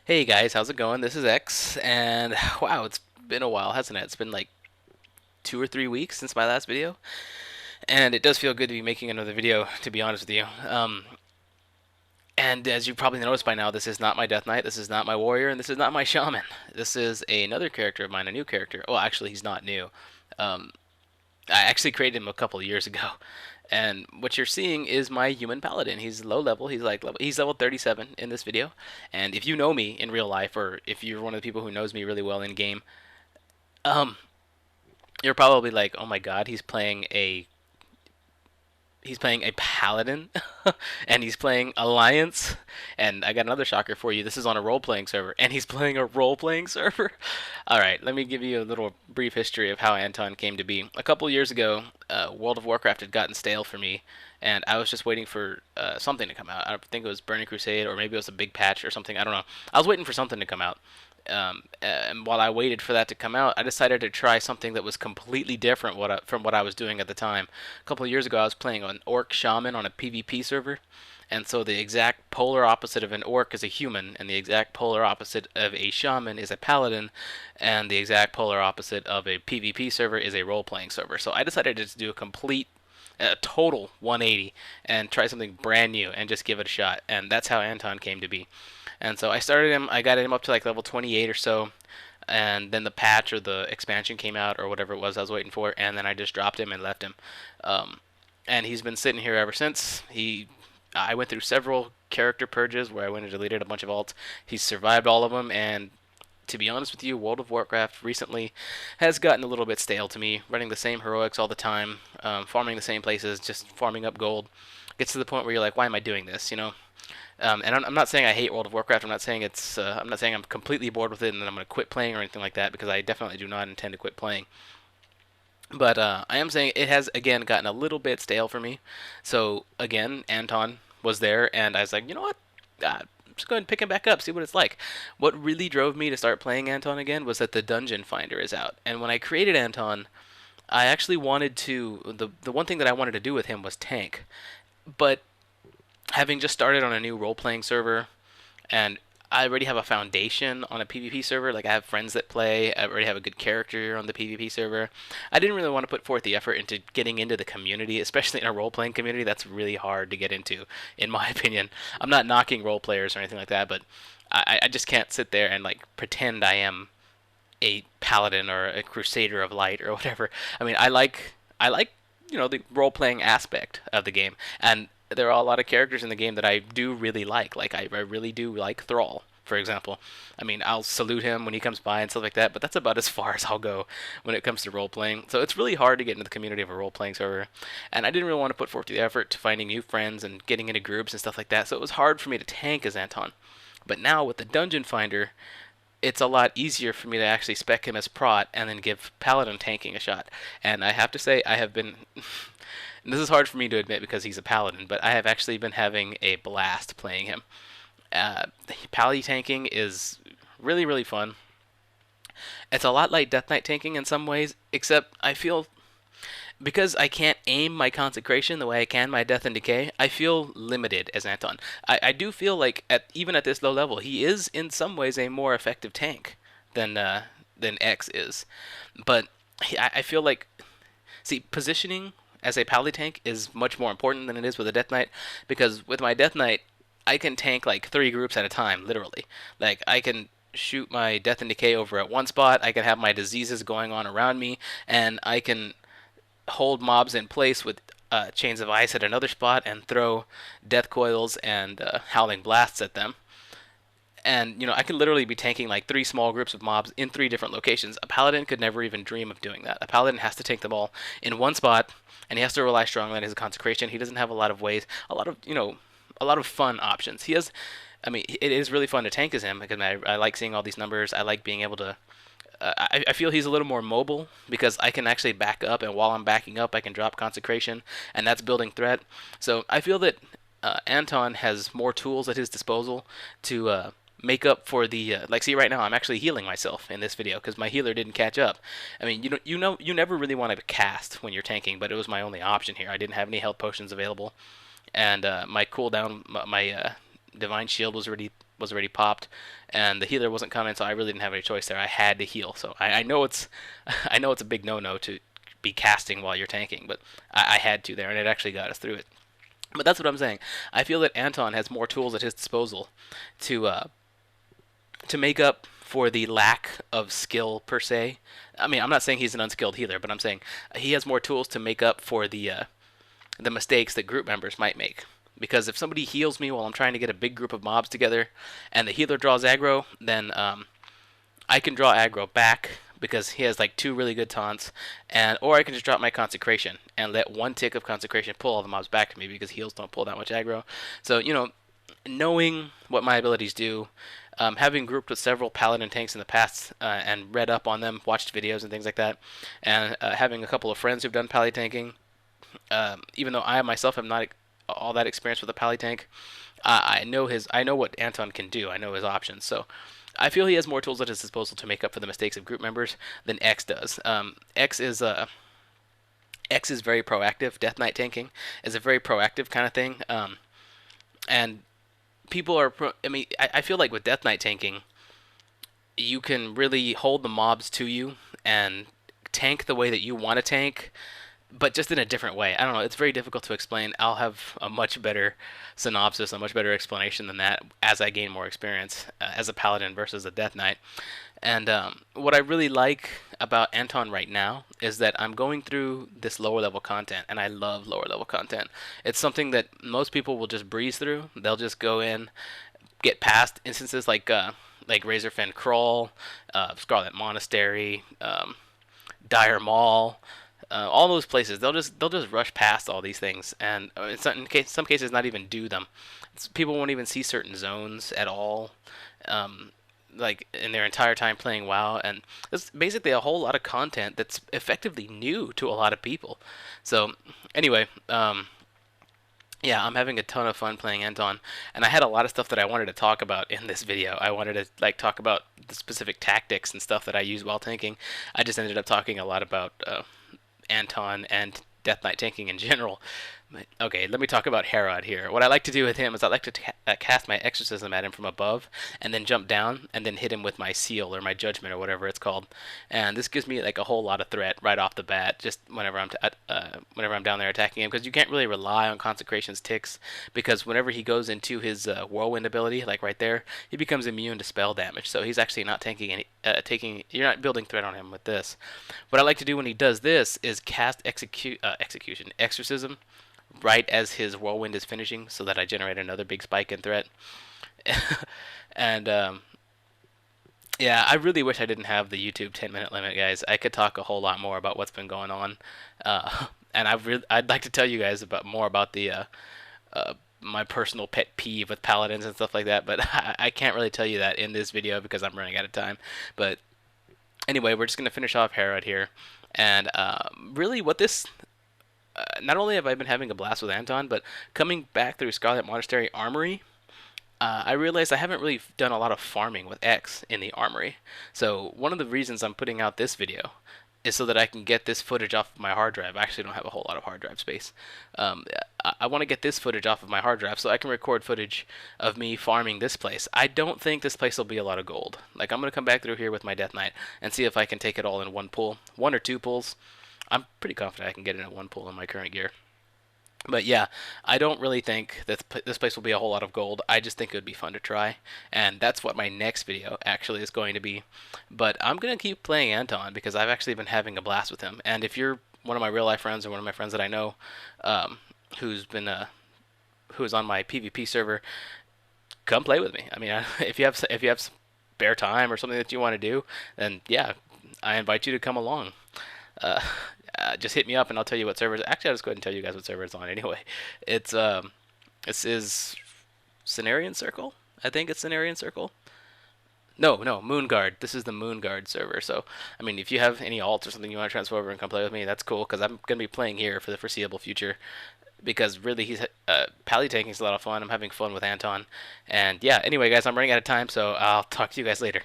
Hey guys, how's it going? This is X, and wow, it's been a while, hasn't it? It's been like 2 or 3 weeks since my last video, and it does feel good to be making another video, to be honest with you. And as you probably noticed by now, this is not my Death Knight, this is not my Warrior, and this is not my Shaman. This is another character of mine, a new character. Well, actually, he's not new. Um, I actually created him a couple of years ago. And what you're seeing is my human paladin. He's low level. He's level 37 in this video. And if you know me in real life, or if you're one of the people who knows me really well in game, um, you're probably like, oh my god, he's playing a paladin, and he's playing alliance. And I got another shocker for you. This is on a role playing server, and he's playing a role playing server. All right, let me give you a little brief history of how Anton came to be. A couple years ago, World of Warcraft had gotten stale for me, and I was just waiting for something to come out. I think it was Burning Crusade, or maybe it was a big patch or something. I don't know. I was waiting for something to come out. And while I waited for that to come out, I decided to try something that was completely different from what I was doing at the time. A couple of years ago, I was playing an orc shaman on a PvP server, and so the exact polar opposite of an orc is a human, and the exact polar opposite of a shaman is a paladin, and the exact polar opposite of a PvP server is a role-playing server. So I decided to just do a total 180 and try something brand new and just give it a shot. And that's how Anton came to be. And so I started him. I got him up to like level 28 or so, and then the patch or the expansion came out or whatever it was I was waiting for, and then I just dropped him and left him. Um, and he's been sitting here ever since. I went through several character purges where I went and deleted a bunch of alts. He's survived all of them, and to be honest with you, World of Warcraft recently has gotten a little bit stale to me. Running the same heroics all the time, farming the same places, just farming up gold, gets to the point where you're like, why am I doing this? And I'm not saying I hate World of Warcraft. I'm not saying I'm completely bored with it and then I'm going to quit playing or anything like that, because I definitely do not intend to quit playing. But I am saying it has again gotten a little bit stale for me. So again, Anton was there, and I was like, you know what? Just go ahead and pick him back up, see what it's like. What really drove me to start playing Anton again was that the Dungeon Finder is out, and when I created Anton, I actually wanted to. The one thing that I wanted to do with him was tank, but having just started on a new role playing server, and I already have a foundation on a PvP server. Like, I have friends that play. I already have a good character on the PvP server. I didn't really want to put forth the effort into getting into the community, especially in a role playing community. That's really hard to get into, in my opinion. I'm not knocking role players or anything like that, but I just can't sit there and like pretend I am a paladin or a crusader of light or whatever. I mean, I like the role playing aspect of the game, and there are a lot of characters in the game that I do really like. Like, I really do like Thrall, for example. I mean, I'll salute him when he comes by and stuff like that, but that's about as far as I'll go when it comes to role playing. So it's really hard to get into the community of a role playing server, and I didn't really want to put forth the effort to finding new friends and getting into groups and stuff like that. So it was hard for me to tank as Anton. But now with the Dungeon Finder, it's a lot easier for me to actually spec him as prot and then give paladin tanking a shot. And I have to say, I have been. This is hard for me to admit because he's a paladin, but I have actually been having a blast playing him. Pally tanking is really, really fun. It's a lot like Death Knight tanking in some ways, except I feel because I can't aim my consecration the way I can my death and decay, I feel limited as Anton. I do feel like even at this low level, he is in some ways a more effective tank than X is. But I feel like, see, positioning as a pally tank is much more important than it is with a Death Knight, because with my Death Knight, I can tank like 3 groups at a time, literally. Like, I can shoot my death and decay over at one spot, I can have my diseases going on around me, and I can hold mobs in place with chains of ice at another spot and throw death coils and howling blasts at them. And I can literally be tanking like 3 small groups of mobs in 3 different locations. A paladin could never even dream of doing that. A paladin has to tank them all in one spot, and he has to rely strongly on his consecration. He doesn't have a lot of ways, a lot of fun options. He has, I mean, it is really fun to tank as him because I like seeing all these numbers. I like being able to I feel he's a little more mobile because I can actually back up, and while I'm backing up, I can drop consecration, and that's building threat. So I feel that Anton has more tools at his disposal to make up for the like. See, right now I'm actually healing myself in this video because my healer didn't catch up. I mean, you never really want to cast when you're tanking, but it was my only option here. I didn't have any health potions available, and my cooldown, my divine shield was already was already popped, and the healer wasn't coming, so I really didn't have any choice there. I had to heal. So I know it's I know it's a big no-no to be casting while you're tanking, but I had to there, and it actually got us through it. But that's what I'm saying. I feel that Anton has more tools at his disposal to make up for the lack of skill per se. I mean, I'm not saying he's an unskilled healer, but I'm saying he has more tools to make up for the mistakes that group members might make. Because if somebody heals me while I'm trying to get a big group of mobs together, and the healer draws aggro, then I can draw aggro back because he has like 2 really good taunts, and or I can just drop my consecration and let 1 tick of consecration pull all the mobs back to me because heals don't pull that much aggro. So knowing what my abilities do, having grouped with several Paladin tanks in the past and read up on them, watched videos and things like that, and having a couple of friends who've done pally tanking, even though I myself am not all that experienced with a pally tank, I know what Anton can do. I know his options. So I feel he has more tools at his disposal to make up for the mistakes of group members than X does. X is very proactive. Death Knight tanking is a very proactive kind of thing, and people are. I feel like with Death Knight tanking, you can really hold the mobs to you and tank the way that you want to tank, but just in a different way. I don't know. It's very difficult to explain. I'll have a much better synopsis, a much better explanation than that as I gain more experience as a Paladin versus a Death Knight. And what I really like about Anton right now is that I'm going through this lower level content, and I love lower level content. It's something that most people will just breeze through. They'll just go in, get past instances like Razorfen Crawl, Scarlet Monastery, Dire Maul. All those places, they'll just rush past all these things, and in some cases not even do them. People won't even see certain zones at all, like in their entire time playing WoW, and it's basically a whole lot of content that's effectively new to a lot of people. So anyway, yeah, I'm having a ton of fun playing Anton, and I had a lot of stuff that I wanted to talk about in this video. I wanted to talk about the specific tactics and stuff that I use while tanking. I just ended up talking a lot about Anton and Death Knight tanking in general. Okay, let me talk about Herod here. What I like to do with him is I like to cast my exorcism at him from above, and then jump down, and then hit him with my seal, or my judgment, or whatever it's called. And this gives me like a whole lot of threat right off the bat, just whenever I'm down there attacking him, because you can't really rely on Consecration's ticks, because whenever he goes into his Whirlwind ability, like right there, he becomes immune to spell damage, so he's actually not taking any, you're not building threat on him with this. What I like to do when he does this is cast exorcism right as his Whirlwind is finishing, so that I generate another big spike in threat. And yeah, I really wish I didn't have the YouTube 10-minute limit, guys. I could talk a whole lot more about what's been going on, and I'd like to tell you guys more about the my personal pet peeve with Paladins and stuff like that, but I can't really tell you that in this video because I'm running out of time. But anyway, we're just gonna finish off Herod here, and really what this. Not only have I been having a blast with Anton, but coming back through Scarlet Monastery Armory, I realized I haven't really done a lot of farming with X in the Armory. So one of the reasons I'm putting out this video is so that I can get this footage off of my hard drive. I actually don't have a whole lot of hard drive space. I want to get this footage off of my hard drive so I can record footage of me farming this place. I don't think this place will be a lot of gold. Like, I'm going to come back through here with my Death Knight and see if I can take it all in one pull. 1 or 2 pulls. I'm pretty confident I can get it in 1 pull in my current gear. But yeah, I don't really think that this place will be a whole lot of gold. I just think it would be fun to try, and that's what my next video actually is going to be. But I'm going to keep playing Anton because I've actually been having a blast with him. And if you're one of my real life friends or one of my friends that I know who's on my PvP server, come play with me. I mean, if you have spare time or something that you want to do, then yeah, I invite you to come along. Just hit me up and I'll tell you what servers. Actually, I'll just go ahead and tell you guys what server it's on anyway. It's this is Cenarian Circle. I think it's Cenarian Circle. No, Moonguard. This is the Moonguard server. So, I mean, if you have any alts or something you want to transfer over and come play with me, that's cool, because I'm going to be playing here for the foreseeable future. Because really, he's pally tanking is a lot of fun. I'm having fun with Anton. And yeah, anyway, guys, I'm running out of time, so I'll talk to you guys later.